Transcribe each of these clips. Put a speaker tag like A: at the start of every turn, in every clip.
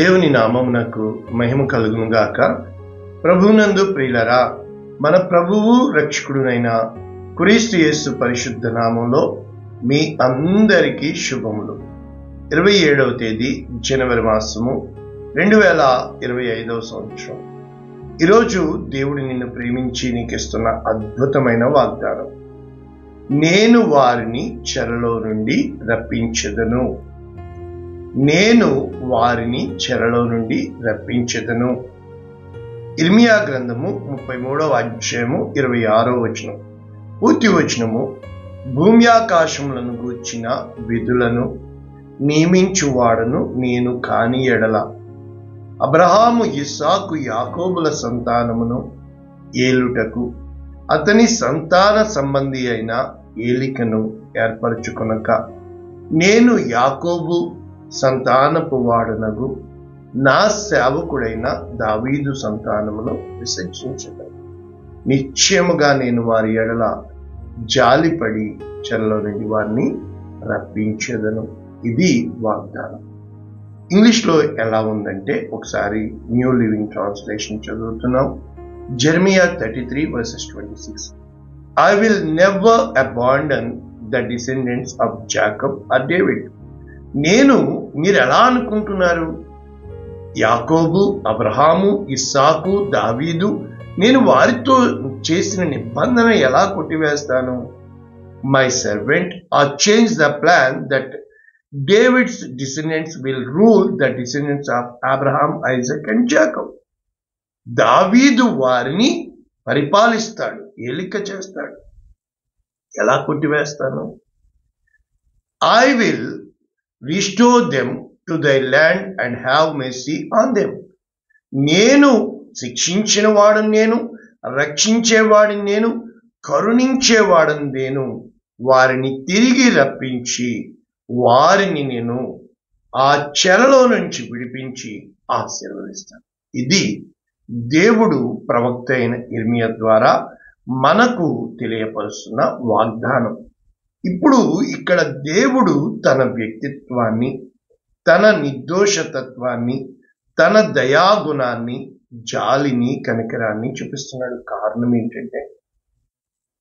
A: దేవుని నామమునకు మహిమ కలుగును గాక. ప్రభువునందు ప్రియులరా, మన ప్రభువు రక్షకుడునైన క్రీస్తు యేసు పరిశుద్ధ నామంలో మీ అందరికీ శుభములు. 27వ తేదీ జనవరి మాసము 2025వ సంవత్సరం. ఈరోజు దేవుడు నిన్ను ప్రేమించి నీకిస్తున్న అద్భుతమైన వాగ్దానం. నేను వారిని చెరలో నుండి రప్పించెదను. నేను వారిని చెరలో నుండి రప్పించెదను. ఇర్మియా గ్రంథము 33వ అధ్యాయము 26వ వచనం. పూర్తి వచనము: భూమి ఆకాశములను గూర్చిన విధులను నియమించువాడను నేను కాని ఎడల అబ్రహాము, ఇస్సాకు, యాకోబుల సంతానమును ఏలుటకు అతని సంతాన సంబంధి అయిన ఏలికను ఏర్పరచుకొనక నేను యాకోబు సంతానపు వాడనగు నా సేవకుడైన దావీదు సంతానమును విసర్జించదను. నిశ్చయముగా నేను వారి ఎడల జాలిపడి చెరలో నుండి వారిని రప్పించెదను. ఇది వాగ్దానం. ఇంగ్లీష్లో ఎలా ఉందంటే, ఒకసారి న్యూ లివింగ్ ట్రాన్స్లేషన్ చదువుతున్నాం. Jeremiah 33:26. I will never abandon the descendants of Jacob or David. మీరు ఎలా అనుకుంటున్నారు? యాకోబు, అబ్రహాము, ఇస్సాకు, దావీదు, నేను వారితో చేసిన నిబంధన ఎలా కొట్టివేస్తాను? My servant or change the plan that David's descendants will rule the descendants of Abraham, Isaac and Jacob. దావీదు వారిని పరిపాలిస్తాడు, ఏలిక చేస్తాడు. ఎలా కొట్టివేస్తాను? I will restore them to their land and have mercy on them. నేను శిక్షించిన వాడను, నేను రక్షించేవాడిని, నేను కరుణించేవాడను, నేను వారిని తిరిగి రప్పించి వారిని నేను ఆ చెరలో నుంచి విడిపించి ఆశీర్వదిస్తాను. ఇది దేవుడు ప్రవక్త అయిన ఇర్మియా ద్వారా మనకు తెలియపరుస్తున్న వాగ్దానం. ఇప్పుడు ఇక్కడ దేవుడు తన వ్యక్తిత్వాన్ని, తన నిర్దోషతత్వాన్ని, తన దయాగుణాన్ని, జాలిని, కనికరాన్ని చూపిస్తున్నాడు. కారణం ఏంటంటే,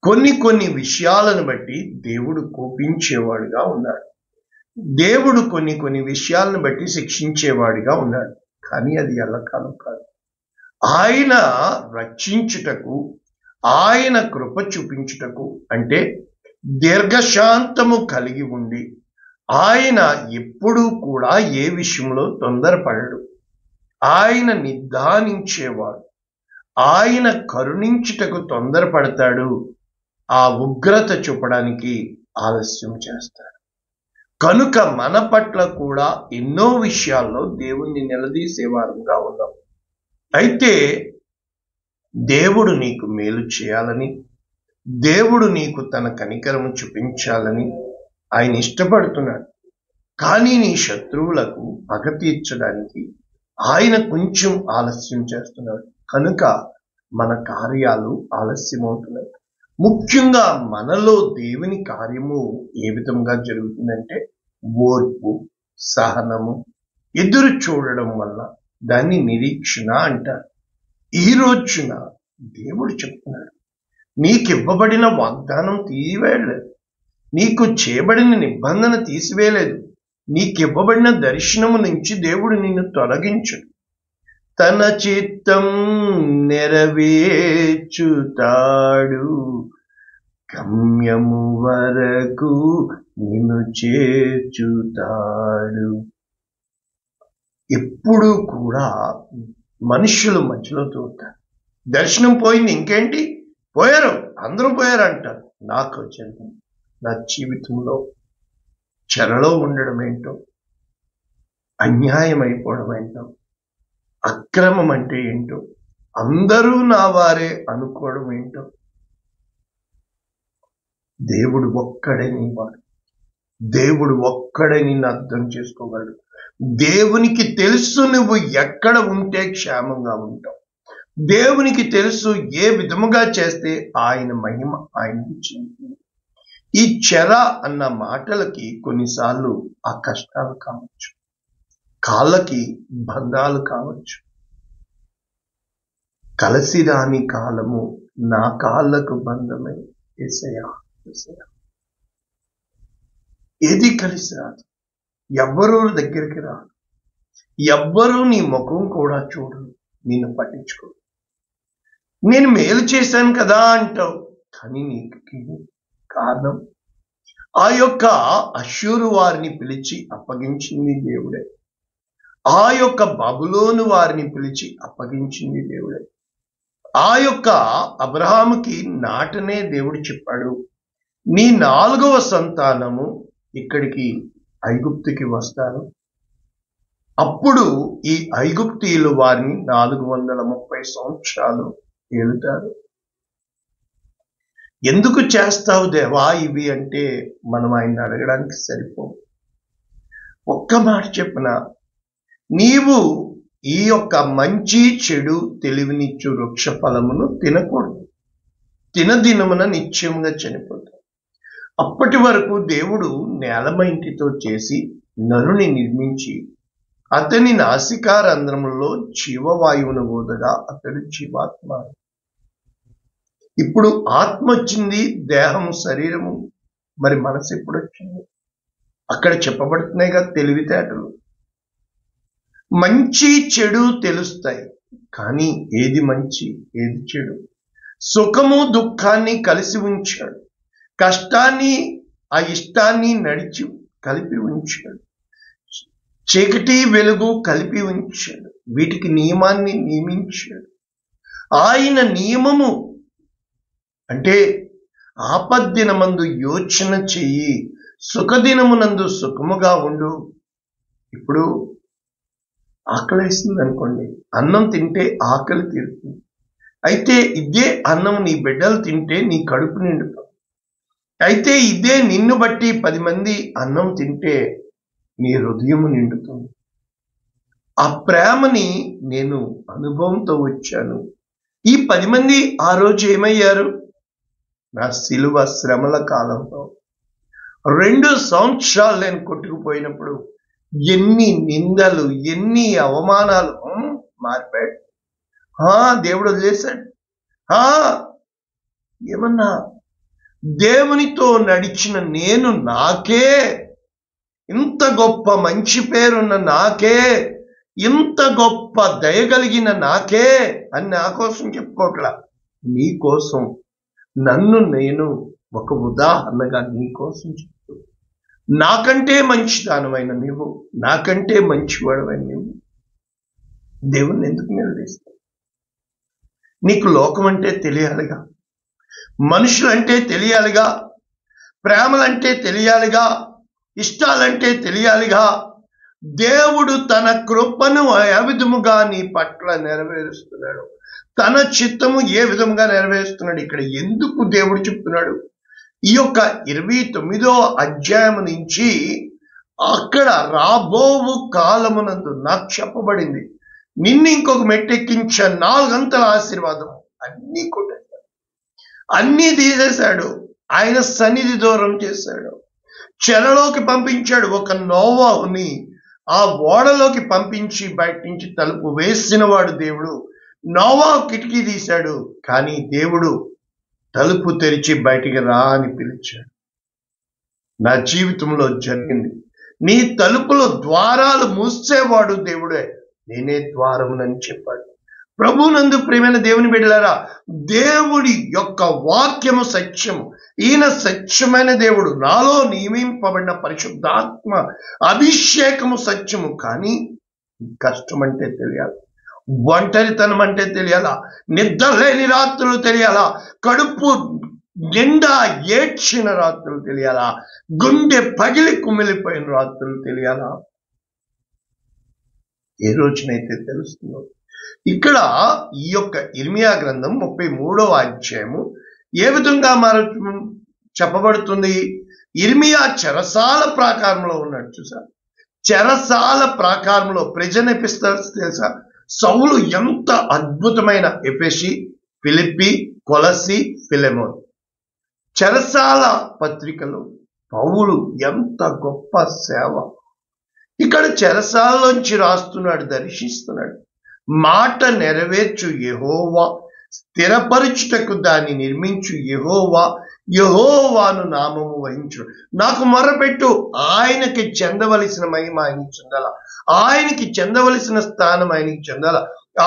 A: కొన్ని విషయాలను బట్టి దేవుడు కోపించేవాడుగా ఉన్నాడు. దేవుడు కొన్ని విషయాలను బట్టి శిక్షించేవాడిగా ఉన్నాడు. కానీ అది ఎల్లకాలం కాదు. ఆయన రక్షించుటకు, ఆయన కృప చూపించుటకు, అంటే దీర్ఘశాంతము కలిగి ఉండి ఆయన ఎప్పుడూ కూడా ఏ విషయంలో తొందరపడడు. ఆయన నిదానించేవాడు. ఆయన కరుణించుటకు తొందరపడతాడు. ఆ ఉగ్రత చూపడానికి ఆలస్యం చేస్తాడు. కనుక మన పట్ల కూడా ఎన్నో విషయాల్లో దేవుణ్ణి నిలదీసేవారుగా ఉన్నాం. అయితే దేవుడు నీకు మేలు చేయాలని, దేవుడు నీకు తన కనికరము చూపించాలని ఆయన ఇష్టపడుతున్నాడు. కానీ నీ శత్రువులకు పగ తీర్చడానికి ఆయన కొంచెం ఆలస్యం చేస్తున్నాడు. కనుక మన కార్యాలు ఆలస్యమవుతున్నాయి. ముఖ్యంగా మనలో దేవుని కార్యము ఏ విధంగా జరుగుతుందంటే, ఓర్పు, సహనము, ఎదురు చూడడం వల్ల దాన్ని నిరీక్షణ అంటారు. ఈ రోజున దేవుడు చెప్తున్నాడు, నీకివ్వబడిన వాగ్దానం తీసివేయలేదు, నీకు చేయబడిన నిబంధన తీసివేయలేదు, నీకివ్వబడిన దర్శనము నుంచి దేవుడు నిన్ను తొలగించడు. తన చిత్తం నెరవేర్చుతాడు, గమ్యము వరకు నిన్ను చేర్చుతాడు. ఎప్పుడూ కూడా మనుషులు మధ్యలో తోటారు. దర్శనం పోయింది, ఇంకేంటి, పోయారు, అందరూ పోయారు అంటారు. నాకు జరిగింది. నా జీవితంలో చెరలో ఉండడం ఏంటో, అన్యాయం అయిపోవడం ఏంటో, అక్రమం అంటే ఏంటో, అందరూ నా వారే అనుకోవడం ఏంటో. దేవుడు ఒక్కడే నీవాడు. దేవుడు ఒక్కడే నిన్ను అర్థం చేసుకోగలడు. దేవునికి తెలుసు నువ్వు ఎక్కడ ఉంటే క్షేమంగా ఉంటావు. దేవునికి తెలుసు ఏ విధముగా చేస్తే ఆయన మహిమ ఆయనకి చెందుతుంది. ఈ చెర అన్న మాటలకి కొన్నిసార్లు ఆ కష్టాలు కావచ్చు, కాళ్ళకి బంధాలు కావచ్చు. కలిసి రాని కాలము నా కాళ్ళకు బంధమై యేసయ్యా యేసయ్యా. ఏది కలిసి రాదు, ఎవ్వరూ దగ్గరికి రాదు, ఎవ్వరూ నీ ముఖం కూడా చూడరు, నిన్ను పట్టించుకో. నేను మేలు చేశాను కదా అంటావు, కానీ నీకు కారణం ఆ యొక్క అష్షూరు వారిని పిలిచి అప్పగించింది దేవుడే. ఆ యొక్క బబులోను వారిని పిలిచి అప్పగించింది దేవుడే. ఆ యొక్క అబ్రహాముకి నాటనే దేవుడు చెప్పాడు, నీ 4వ సంతానము ఇక్కడికి ఐగుప్తుకి వస్తారు. అప్పుడు ఈ ఐగుప్తీయులు వారిని 430 సంవత్సరాలు ఏలుతారు. ఎందుకు చేస్తావు దేవా ఇవి అంటే మనం ఆయన అడగడానికి సరిపోవు. ఒక్క మాట చెప్పిన, నీవు ఈ యొక్క మంచి చెడు తెలివినిచ్చు వృక్ష ఫలమును తినకూడదు, తినదినమున నిత్యముగా చనిపోతావు. అప్పటి వరకు దేవుడు నేలమంటితో చేసి నరుని నిర్మించి అతని నాసికారంధ్రములో జీవవాయువును ఊదగా అతడు జీవాత్మ. ఇప్పుడు ఆత్మ వచ్చింది, దేహం శరీరము, మరి మనసు ఎప్పుడు వచ్చింది? అక్కడ చెప్పబడుతున్నాయి కదా తెలివితేటలు. మంచి చెడు తెలుస్తాయి, కానీ ఏది మంచి ఏది చెడు, సుఖము దుఃఖాన్ని కలిసి ఉంచాడు, కష్టాన్ని ఆ ఇష్టాన్ని నడిచి కలిపి ఉంచాడు, చీకటి వెలుగు కలిపి ఉంచాడు, వీటికి నియమాన్ని నియమించాడు. ఆయన నియమము అంటే ఆపద్దినమందు యోచన చెయ్యి, సుఖదినమునందు సుఖముగా ఉండు. ఇప్పుడు ఆకలేస్తుంది అనుకోండి, అన్నం తింటే ఆకలి తీరుతుంది. అయితే ఇదే అన్నం నీ బిడ్డలు తింటే నీ కడుపు నిండుతుంది. అయితే ఇదే నిన్ను బట్టి 10 మంది అన్నం తింటే నీ హృదయం నిండుతుంది. ఆ ప్రేమని నేను అనుభవంతో వచ్చాను. ఈ 10 మంది ఆ రోజు ఏమయ్యారు? నా శిలువ శ్రమల కాలంలో 2 సంవత్సరాలు నేను కొట్టుకుపోయినప్పుడు ఎన్ని నిందలు, ఎన్ని అవమానాలు. మారిపోయాడు. దేవుడు వదిలేశాడు. ఏమన్నా దేవునితో నడిచిన నేను, నాకే ఇంత గొప్ప మంచి పేరున్న నాకే, ఇంత గొప్ప దయగలిగిన నాకే అని నా కోసం చెప్పుకోవట్లా, నీ కోసం నన్ను నేను ఒక ఉదాహరణగా నీ కోసం చెప్తూ, నాకంటే మంచిదానమైన నీవు, నాకంటే మంచివాడమైన నీవు దేవుణ్ణి ఎందుకు నిలదీస్తావు? నీకు లోకం అంటే తెలియాలిగా, మనుషులంటే తెలియాలిగా, ప్రేమలంటే తెలియాలిగా, ఇష్టాలంటే తెలియాలిగా. దేవుడు తన కృపను ఏ విధముగా నీ పట్ల నెరవేరుస్తున్నాడు, తన చిత్తము ఏ విధముగా నెరవేరుస్తున్నాడు. ఇక్కడ ఎందుకు దేవుడు చెప్తున్నాడు? ఈ యొక్క 29వ అధ్యాయం నుంచి అక్కడ రాబోవు కాలమునందు నాకు చెప్పబడింది, నిన్ను ఇంకొక మెట్టెక్కించే 4 అంతల ఆశీర్వాదం అన్నీ కొట్టేశాడు, అన్నీ తీసేశాడు. ఆయన సన్నిధి దూరం చేశాడు, చెరలోకి పంపించాడు. ఒక నోవాహుని ఆ ఓడలోకి పంపించి బయట నుంచి తలుపు వేసినవాడు దేవుడు. నోవాహు కిటికీ తీశాడు, కానీ దేవుడు తలుపు తెరిచి బయటికి రా అని పిలిచాడు. నా జీవితంలో జరిగింది. నీ తలుపులో ద్వారాలు మూసేవాడు దేవుడే, నేనే ద్వారమునని చెప్పాడు. ప్రభునందు ప్రియమైన దేవుని బిడ్డలారా, దేవుడి యొక్క వాక్యము సత్యము. ఈయన సత్యమైన దేవుడు. నాలో నియమింపబడిన పరిశుద్ధాత్మ అభిషేకము సత్యము. కానీ కష్టం అంటే తెలియాలి, ఒంటరితనం అంటే తెలియాలా, నిద్ర లేని రాత్రులు తెలియాలా, కడుపు నిండా ఏడ్చిన రాత్రులు తెలియాలా, గుండె పగిలి కుమిలిపోయిన రాత్రులు తెలియాలా. ఏ రోజునైతే తెలుస్తుందో. ఇక్కడ ఈ యొక్క ఇర్మియా గ్రంథం 33వ అధ్యాయము ఏ విధంగా చెప్పబడుతుంది? ఇర్మియా చెరసాల ప్రాకారంలో ఉన్నాడు. చూసా, చెరసాల ప్రాకారంలో ప్రిజన్ ఎపిస్టల్స్ తెలుసా? సౌలు ఎంత అద్భుతమైన ఎఫెసి, ఫిలిప్పి, కొలసి, ఫిలెమోన్ చెరసాల పత్రికలు పౌలు ఎంత గొప్ప సేవ. ఇక్కడ చెరసాలలోంచి రాస్తున్నాడు, దర్శిస్తున్నాడు. మాట నెరవేర్చు యెహోవా, స్థిరపరచుటకు దాన్ని నిర్మించు యెహోవా, యెహోవాను నామము వహించు. నాకు మొరపెట్టు, ఆయనకి చెందవలసిన మహిమ ఆయనకి చెందాల, ఆయనకి చెందవలసిన స్థానం ఆయనకి చెందాల.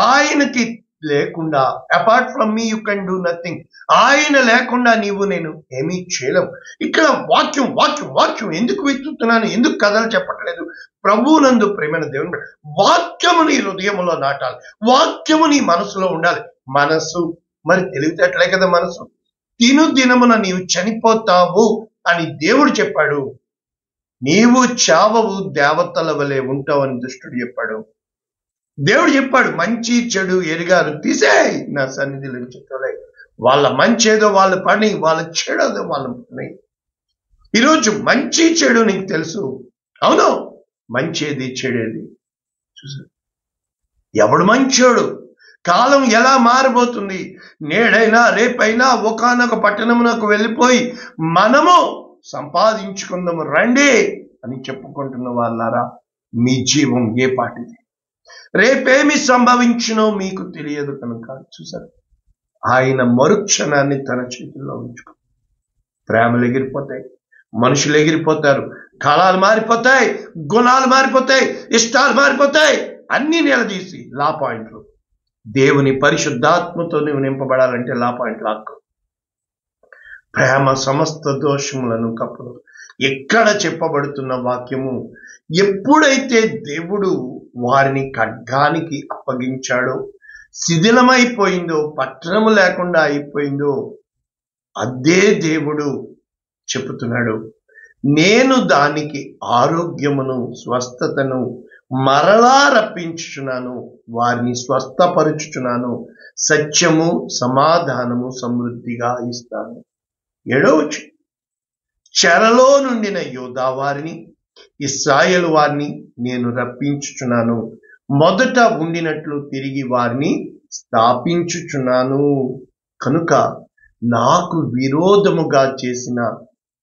A: ఆయనకి లేకుండా, apart from me you can do nothing. ఆయన లేకుండా నేను ఏమీ చేయలేం. ఇక్కడ వాక్యం వాక్యం వాక్యం ఎందుకు వెతుకుతున్నాను, ఎందుకు కథలు చెప్పట్లేదు? ప్రభువునందు ప్రేమైన దేవుని వాక్యము నీ హృదయంలో నాటాలి, వాక్యము నీ మనసులో ఉండాలి. మనసు మరి తెలివితేటలే కదా మనసు. దినమున నీవు చనిపోతావు అని దేవుడు చెప్పాడు. నీవు చావవు, దేవతల వలె ఉంటావని దుష్టుడు చెప్పాడు. దేవుడు చెప్పాడు, మంచి చెడు ఎరిగారు, తీసేయ్ నా సన్నిధిలో నుంచి తొలై. వాళ్ళ మంచి ఏదో వాళ్ళ పని, వాళ్ళ చెడేదో వాళ్ళ పని. ఈరోజు మంచి చెడు నీకు తెలుసు, అవును, మంచేది చెడేది చూసా. ఎవడు మంచోడు? కాలం ఎలా మారబోతుంది? నేడైనా రేపైనా ఒకానొక పట్టణమునకు వెళ్ళిపోయి మనము సంపాదించుకుందాము రండి అని చెప్పుకుంటున్న వాళ్ళారా, మీ జీవం ఏ పాటిది? రేపేమి సంభవించునో మీకు తెలియదు కనుక చూసారు, ఆయన మరుక్షణాన్ని తన చేతుల్లో ఉంచుకో. ప్రేమలు ఎగిరిపోతాయి, మనుషులు ఎగిరిపోతారు, కాలాలు మారిపోతాయి, గుణాలు మారిపోతాయి, ఇష్టాలు మారిపోతాయి, అన్ని నిలదీసి లా పాయింట్లు. దేవుని పరిశుద్ధాత్మతో నువ్వు నింపబడాలంటే లా పాయింట్ లాక్కు. ప్రేమ సమస్త దోషములను కప్పును. ఎక్కడ చెప్పబడుతున్న వాక్యము, ఎప్పుడైతే దేవుడు వారిని ఖడ్గానికి అప్పగించాడో, శిథిలమైపోయిందో, పట్టణము లేకుండా అయిపోయిందో, అదే దేవుడు చెబుతున్నాడు, నేను దానికి ఆరోగ్యమును స్వస్థతను మరలా రప్పించుచున్నాను, వారిని స్వస్థపరుచుచున్నాను, సత్యము సమాధానము సమృద్ధిగా ఇస్తాను. 7వ వచనం, చెరలో నుండిన యోధా వారిని, ఇశ్రాయేలు వారిని నేను రప్పించుచున్నాను, మొదట ఉండినట్లు తిరిగి వారిని స్థాపించుచున్నాను. కనుక నాకు విరోధముగా చేసిన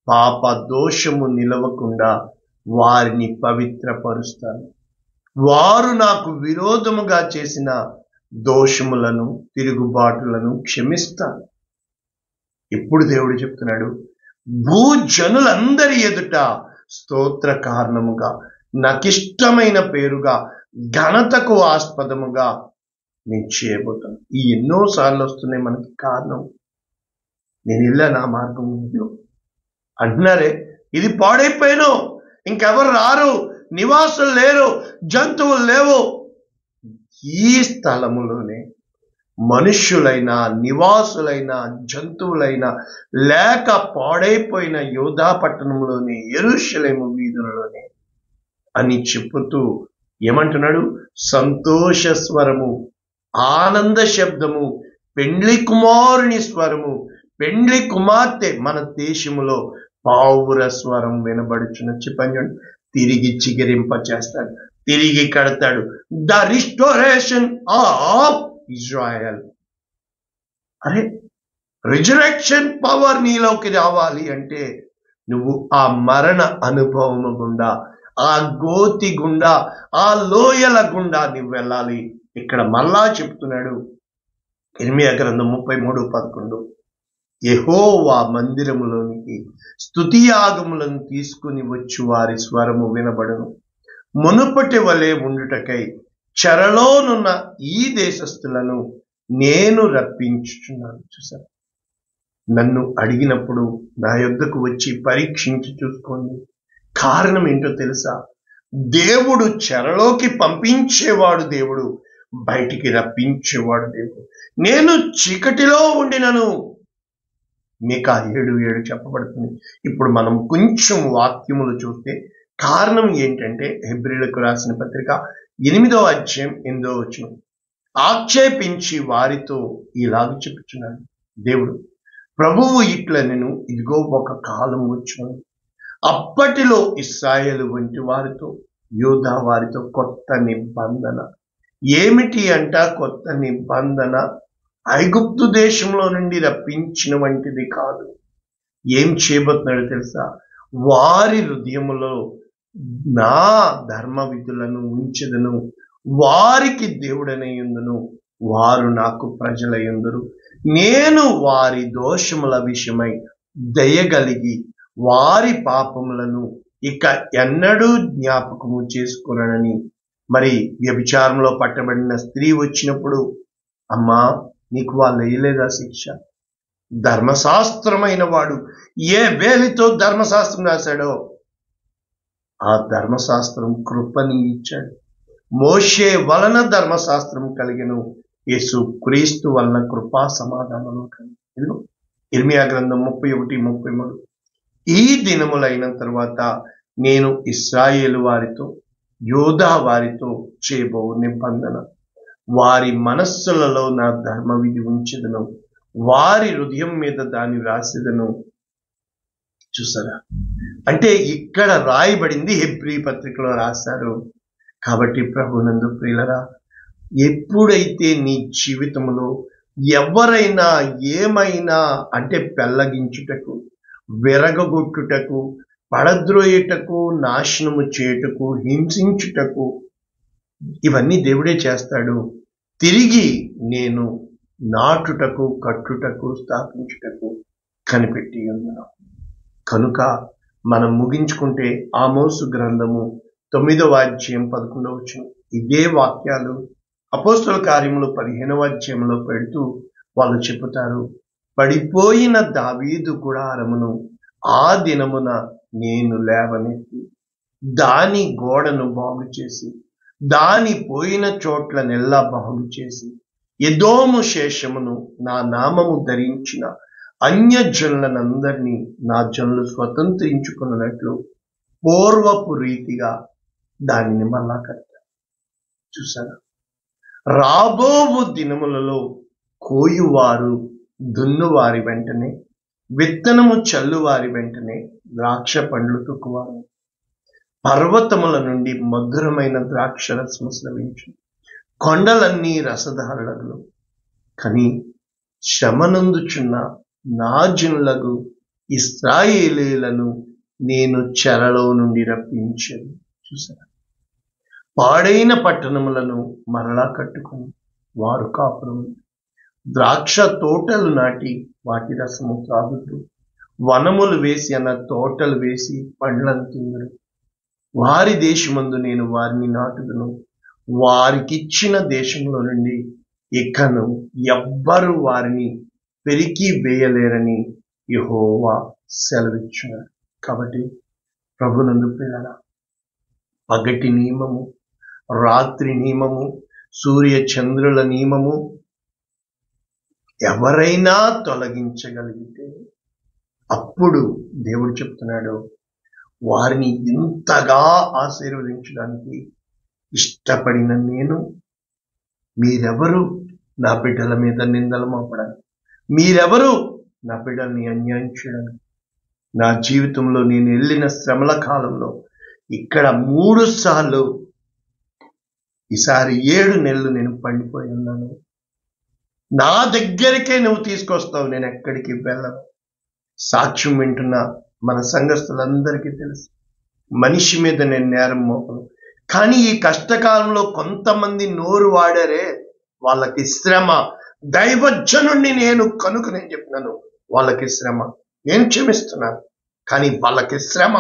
A: పాప దోషము నిలవకుండా వారిని పవిత్రపరుస్తాను. వారు నాకు విరోధముగా చేసిన దోషములను, తిరుగుబాటులను క్షమిస్తాను. ఇప్పుడు దేవుడు చెప్తున్నాడు, భూజనులందరి ఎదుట స్తోత్ర కారణముగా, నాకిష్టమైన పేరుగా, ఘనతకు ఆస్పదముగా నేను చేయబోతాను. ఈ ఎన్నోసార్లు వస్తున్నాయి మనకి కారణం. నేను ఇలా నా మార్గం అంటున్నారే, ఇది పాడైపోయాను, ఇంకెవరు రారు, నివాసులు లేరు, జంతువులు లేవు. ఈ స్థలములోనే మనుష్యులైన, నివాసులైన, జంతువులైన లేక పాడైపోయిన యోధా పట్టణంలోనే, యెరూషలేము వీధులలోనే అని చెప్పుతూ ఏమంటున్నాడు? సంతోష స్వరము, ఆనంద శబ్దము, పెండ్లి కుమారుని స్వరము, పెండ్లి కుమార్తె మన దేశములో పావుర స్వరం వినబడుచున్న. చెప్పండి, తిరిగి చిగిరింప చేస్తాడు, తిరిగి కడతాడు. The restoration of Israel. అరే, రిజరెక్షన్ పవర్ నీలోకి రావాలి అంటే నువ్వు ఆ మరణ అనుభవము గుండా, ఆ గోతి గుండా, ఆ లోయల గుండా నువ్వు వెళ్ళాలి. ఇక్కడ మళ్ళా చెప్తున్నాడు, ఇర్మియా గ్రంథం 33:11, యెహోవా మందిరములోనికి స్తుతియాగములను తీసుకుని వచ్చు వారి స్వరము వినబడును. మునుపటి వలె ఉండుటకై చెరలోనున్న ఈ దేశస్థులను నేను రప్పించుచున్నాను. చూసారు, నన్ను అడిగినప్పుడు నా యొద్దకు వచ్చి పరీక్షించి చూసుకోండి. కారణం ఏంటో తెలుసా? దేవుడు చెరలోకి పంపించేవాడు, దేవుడు బయటికి రప్పించేవాడు దేవుడు. నేను చీకటిలో ఉండినను, మీకా 7:7 చెప్పబడుతుంది. ఇప్పుడు మనం కొంచెం వాక్యములు చూస్తే కారణం ఏంటంటే, హెబ్రీయులకు రాసిన పత్రిక 8వ అధ్యాయం 8వ వచనం, ఆక్షేపించి వారితో ఇలాగ చెప్పుచున్నాడు దేవుడు, ప్రభువు ఇట్లనెను, ఇదిగో ఒక కాలం వచ్చును, అప్పటిలో ఇశ్రాయేలు వంటి వారితో, యూదా వారితో కొత్త నిబంధన. ఏమిటి అంట కొత్త నిబంధన? ఐగుప్తు దేశంలో నుండి రప్పించిన వంటిది కాదు. ఏం చేయబోతున్నాడో తెలుసా? వారి హృదయములో నా ధర్మ విధులను ఉంచెదను, వారికి దేవుడనయుందును, వారు నాకు ప్రజలయుందురు. నేను వారి దోషముల విషయమై దయగలిగి వారి పాపములను ఇక ఎన్నడూ జ్ఞాపకము చేసుకునని. మరి వ్యభిచారంలో పట్టబడిన స్త్రీ వచ్చినప్పుడు, అమ్మా నీకు వాళ్ళు వేయలేదా శిక్ష? ధర్మశాస్త్రమైన వాడు ఏ వేలితో ధర్మశాస్త్రం రాశాడో ఆ ధర్మశాస్త్రం కృపని ఇచ్చాడు. మోషే వలన ధర్మశాస్త్రం కలిగెను, యేసు క్రీస్తు వలన కృపా సమాధానము కలిగెను. ఇర్మియా గ్రంథం 31:33. ఈ దినములైన తర్వాత నేను ఇశ్రాయేలు వారితో యోధా వారితో చేయబో నిబంధన, వారి మనస్సులలో నా ధర్మ విధి ఉంచెదను, వారి హృదయం మీద దాన్ని రాసేదను. చూసారా? అంటే ఇక్కడ రాయబడింది హెబ్రీ పత్రికలో రాశారు. కాబట్టి ప్రభునందు ప్రియులరా, ఎప్పుడైతే నీ జీవితంలో ఎవరైనా ఏమైనా అంటే పెళ్ళగించుటకు, విరగగొట్టుటకు, పడద్రోయుటకు, నాశనము చేయుటకు, హింసించుటకు, ఇవన్నీ దేవుడే చేస్తాడు. తిరిగి నేను నాటుటకు, కట్టుటకు, స్థాపించుటకు కనిపెట్టి ఉన్నాను. కనుక మనం ముగించుకుంటే ఆమోసు గ్రంథము 9వ అధ్యాయం 11వ వచనం ఇదే వాక్యాలు అపోస్తల కార్యములు 15వ అధ్యాయంలో పెడుతూ వాళ్ళు చెబుతారు, పడిపోయిన దావీదు గుడారమును ఆ దినమున నేను లేవనెత్తి దాని గోడను బాగు చేసి దాని పోయిన చోట్లనెల్లా బాగు చేసి ఎదోము శేషమును నా నామము ధరించిన అన్యజనులనందరినీ నా జనులు స్వతంత్రించుకున్నట్లు పూర్వపు రీతిగా దానిని మళ్ళా కట్టారు. చూసారా? రాబోవు దినములలో కోయువారు దున్నువారి వెంటనే, విత్తనము చల్లువారి వెంటనే ద్రాక్ష పండ్లు తొక్కువారు. పర్వతముల నుండి మధురమైన ద్రాక్ష రసము స్రవించు, కొండలన్నీ రసధారలు. కానీ శ్రమనందుచున్న నా జనులకు ఇశ్రాయేలీయులను నేను చెరలో నుండి రప్పించాను. చూసారా? పాడైన పట్టణములను మరలా కట్టుకొని వారు కాపురం, ద్రాక్ష తోటలు నాటి వాటి రసము త్రాగుతూ, వనములు వేసి అన్న తోటలు వేసి పండ్లను తిందురు. వారి దేశమందు నేను వారిని నాటుదును, వారికిచ్చిన దేశంలో నుండి ఇకను ఎవ్వరు వారిని పెరికి వేయలేరని యెహోవా సెలవిచ్చున్నాడు. కాబట్టి ప్రభునందు ప్రియులారా, పగటి నియమము, రాత్రి నియమము, సూర్య చంద్రుల నియమము ఎవరైనా తొలగించగలిగితే అప్పుడు దేవుడు చెప్తున్నాడు, వారిని ఇంతగా ఆశీర్వదించడానికి ఇష్టపడిన నేను, మీరెవరు నా బిడ్డల మీద నిందలు మోపడానికి, మీరెవరు నా బిడ్డల్ని అన్యాయం చేయడానికి? నా జీవితంలో నేను వెళ్ళిన శ్రమల కాలంలో ఇక్కడ 3 సార్లు, ఈసారి 7 నెలలు నేను పండిపోయి ఉన్నాను. నా దగ్గరికే నువ్వు తీసుకొస్తావు, నేను ఎక్కడికి వెళ్ళను. సాక్ష్యం వింటున్న మన సంఘస్థులందరికీ తెలుసు, మనిషి మీద నేను నేరం మోపను. కానీ ఈ కష్టకాలంలో కొంతమంది నోరు వాడారే, వాళ్ళకి శ్రమ. దైవజనుడిని నేను కనుక నేను చెప్పినాను, వాళ్ళకి శ్రమ. నేను క్షమిస్తున్నాను, కానీ వాళ్ళకి శ్రమ,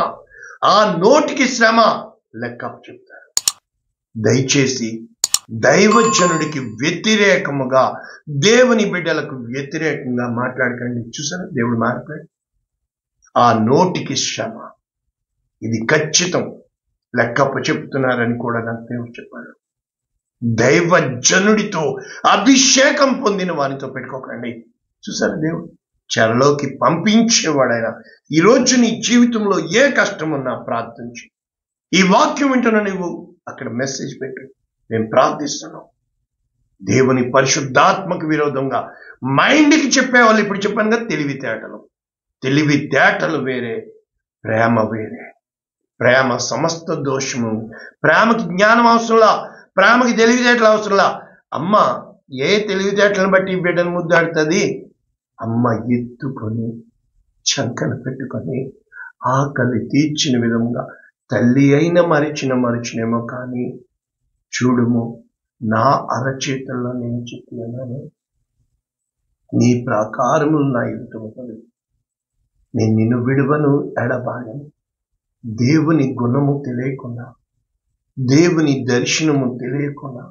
A: ఆ నోటికి శ్రమ లెక్క చెప్తారు. దయచేసి దైవజనుడికి వ్యతిరేకముగా, దేవుని బిడ్డలకు వ్యతిరేకంగా మాట్లాడకండి. చూసారా? దేవుడు మాట్లాడు, ఆ నోటికి శ్రమ, ఇది ఖచ్చితం, లెక్కప్ప చెప్తున్నారని కూడా నాకు దేవుడు చెప్పాడు. దైవజనుడితో అభిషేకం పొందిన వారితో పెట్టుకోకండి. చూసారా? దేవుడు చెరలోకి పంపించేవాడైనా ఈరోజు నీ జీవితంలో ఏ కష్టం ఉన్నా ప్రార్థించి, ఈ వాక్యం వింటున్నా నువ్వు అక్కడ మెసేజ్ పెట్టు, నేను ప్రార్థిస్తున్నాను. దేవుని పరిశుద్ధాత్మకు విరోధంగా మైండ్కి చెప్పేవాళ్ళు ఇప్పుడు చెప్పాను కదా, తెలివితేటలు వేరే, ప్రేమ వేరే. ప్రేమ సమస్త దోషము. ప్రేమకి జ్ఞానం అవసరంలా, ప్రేమకి తెలివితేటలు అవసరంలా. అమ్మ ఏ తెలివితేటలను బట్టి బిడ్డను ముద్దాడుతుంది? అమ్మ ఎత్తుకొని చంకన పెట్టుకొని ఆకలి తీర్చిన విధంగా తల్లి అయిన మరిచినేమో కానీ చూడుము, నా అరచేతుల్లో నేను చెప్పినాను, నీ ప్రాకారములు నా ఎదుట ఉన్నవి, నేను నిన్ను విడువను, ఎడబాయను. దేవుని గుణము తెలియకుండా, దేవుని దర్శనము తెలియకుండా,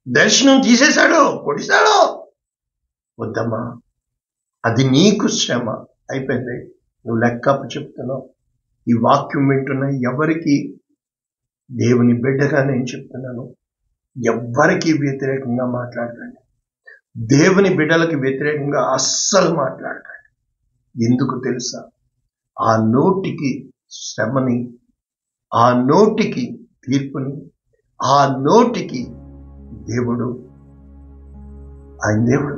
A: దర్శనం తీసేశాడు, పొడిశాడు, వద్దమ్మా, అది నీకు శ్రమ. అయిపోయింది, నువ్వు లెక్కపు చెప్తున్నావు. ఈ వాక్యం వింటున్న ఎవరికి, దేవుని బిడ్డగా నేను చెప్తున్నాను, ఎవ్వరికి వ్యతిరేకంగా మాట్లాడకండి. దేవుని బిడ్డలకి వ్యతిరేకంగా అస్సలు మాట్లాడకండి. ఎందుకు తెలుసా? ఆ నోటికి శ్రమని, ఆ నోటికి తీర్పుని, ఆ నోటికి దేవుడు, ఆయన దేవుడు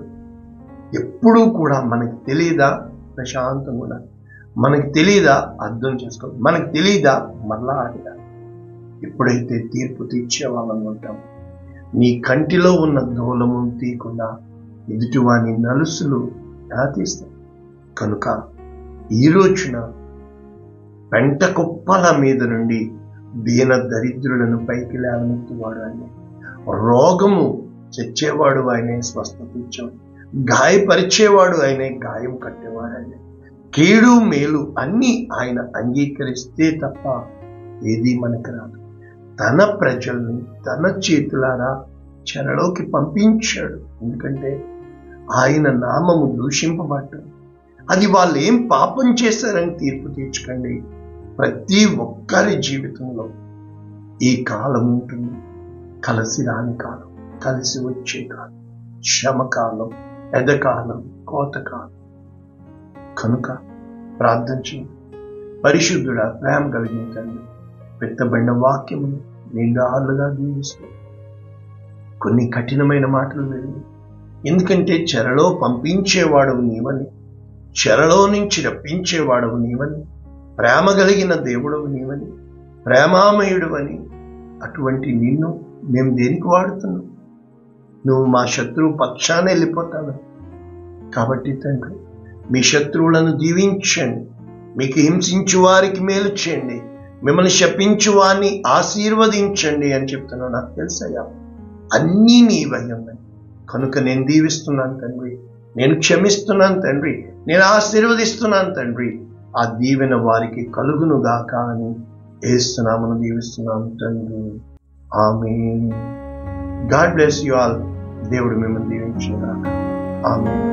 A: ఎప్పుడూ కూడా మనకి తెలియదా ప్రశాంతం కూడా, మనకి తెలియదా అర్థం చేసుకో, మనకి తెలియదా మళ్ళా ఆడిదా. ఎప్పుడైతే తీర్పు తీర్చేవాళ్ళని ఉంటాం, నీ కంటిలో ఉన్న దూలము తీయకుండా ఎదుటివాని నలుసులు ఎలా తీస్తాం? కనుక ఈ రోజున పెంట కుప్పల మీద నుండి దీన దరిద్రులను పైకి లేవనెత్తువాడు ఆయనే, రోగము తెచ్చేవాడు ఆయనే, స్వస్థత ఇచ్చేవాడు, గాయపరిచేవాడు ఆయనే, గాయం కట్టేవాడు ఆయనే. కీడు మేలు అన్నీ ఆయన అంగీకరిస్తే తప్ప ఏది మనకు రాదు. తన ప్రజల్ని తన చేతులారా చెరలోకి పంపించాడు. ఎందుకంటే ఆయన నామము దూషింపబడ్డం. అది వాళ్ళు ఏం పాపం చేశారని తీర్పు తీర్చకండి. ప్రతి ఒక్కరి జీవితంలో ఈ కాలం ఉంటుంది, కలిసి రాని కాలం, కలిసి వచ్చే కాలం, శ్రమకాలం, ఎదకాలం, కోతకాలం. కనుక ప్రార్థన చేయండి. పరిశుద్ధుడా, ప్రేమ కలిగిన తండ్రి, పెత్తబడిన వాక్యము నిండాలుగా దీవిస్తూ కొన్ని కఠినమైన మాటలు వెళ్ళి, ఎందుకంటే చెరలో పంపించేవాడవు నీవని, చెరలో నుంచి రప్పించేవాడవు నీవని, ప్రేమ కలిగిన దేవుడవు నీవని, ప్రేమామయుడు అని, అటువంటి నిన్ను మేము దేనికి వాడుతున్నాం? నువ్వు మా శత్రువు పక్షాన వెళ్ళిపోతావు. కాబట్టి తండ్రి, మీ శత్రువులను దీవించండి, మీకు హింసించు వారికి మేలు చేయండి, మిమ్మల్ని శపించు వారిని ఆశీర్వదించండి అని చెప్తున్నావు. నాకు తెలుసయ్యా, అన్నీ నీవయ్యమ్మని. కనుక నేను దీవిస్తున్నాను తండ్రి, నేను క్షమిస్తున్నాను తండ్రి, నేను ఆశీర్వదిస్తున్నాను తండ్రి. ఆ దీవెన వారికి కలుగును గాక అని యేసునామమున దీవిస్తున్నాను తండ్రి. Amen. God bless you all. దేవుడు మిమ్మల్ని దీవించును గాక. ఆమేన్.